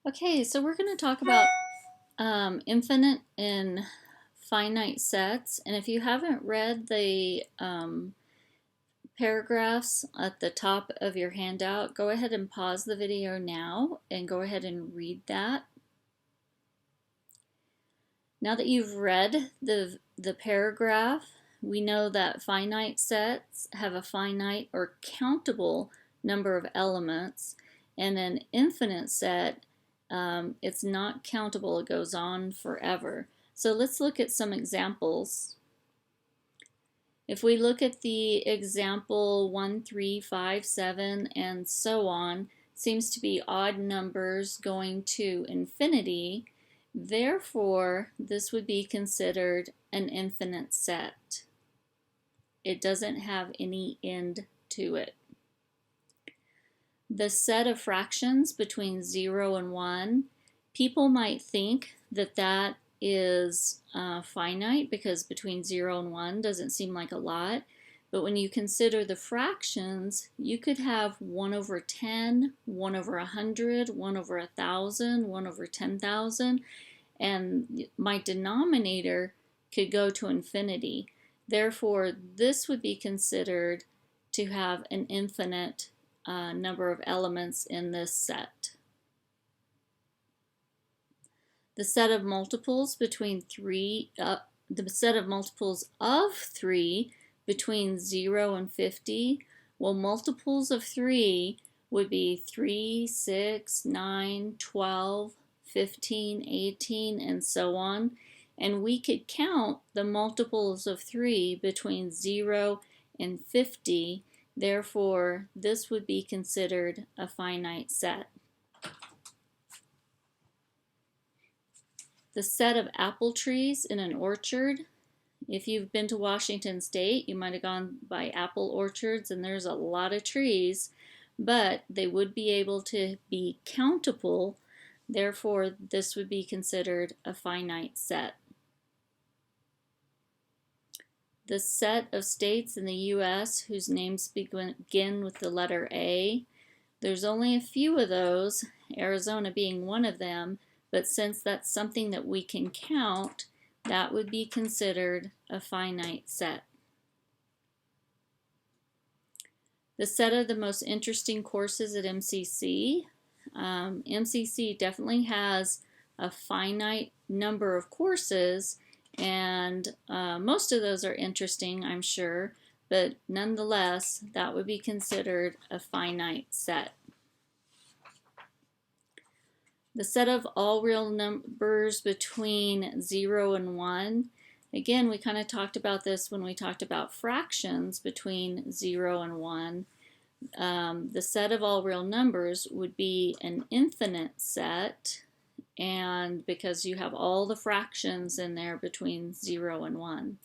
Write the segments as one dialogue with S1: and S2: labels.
S1: Okay, so we're going to talk about infinite and finite sets. And if you haven't read the paragraphs at the top of your handout, go ahead and pause the video now and go ahead and read that. Now that you've read the paragraph, we know that finite sets have a finite or countable number of elements, and an infinite set, it's not countable, it goes on forever. So let's look at some examples. If we look at the example 1, 3, 5, 7, and so on, seems to be odd numbers going to infinity. Therefore, this would be considered an infinite set. It doesn't have any end to it. The set of fractions between 0 and 1, people might think that that is finite because between 0 and 1 doesn't seem like a lot. But when you consider the fractions, you could have 1 over 10, 1 over 100, 1 over 1,000, 1 over 10,000, and my denominator could go to infinity. Therefore, this would be considered to have an infinite number of elements in this set. The set of multiples between the set of multiples of 3 between 0 and 50, well, multiples of 3 would be 3, 6, 9, 12, 15, 18, and so on. And we could count the multiples of 3 between 0 and 50. Therefore, this would be considered a finite set. The set of apple trees in an orchard. If you've been to Washington State, you might have gone by apple orchards, and there's a lot of trees, but they would be able to be countable. Therefore, this would be considered a finite set. The set of states in the U.S. whose names begin with the letter A. There's only a few of those, Arizona being one of them, but since that's something that we can count, that would be considered a finite set. The set of the most interesting courses at MCC. MCC definitely has a finite number of courses, and most of those are interesting, I'm sure, but nonetheless, that would be considered a finite set. The set of all real numbers between 0 and 1. Again, we kind of talked about this when we talked about fractions between 0 and 1. The set of all real numbers would be an infinite set, and because you have all the fractions in there between 0 and 1.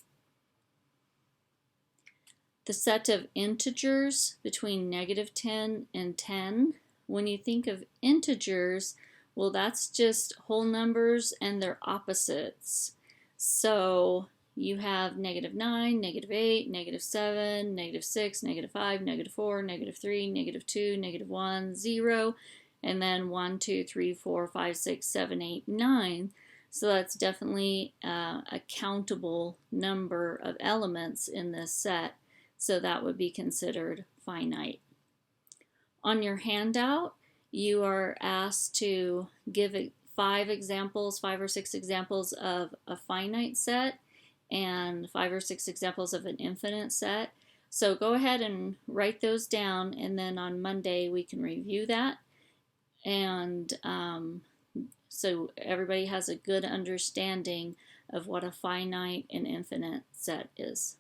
S1: The set of integers between -10 and 10. When you think of integers, well, that's just whole numbers and their opposites. So you have -9, -8, -7, -6, -5, -4, -3, -2, -1, 0, and then 1, 2, 3, 4, 5, 6, 7, 8, 9. So that's definitely a countable number of elements in this set. So that would be considered finite. On your handout, you are asked to give 5 or 6 examples of a finite set and 5 or 6 examples of an infinite set. So go ahead and write those down, and then on Monday we can review that. And so everybody has a good understanding of what a finite and infinite set is.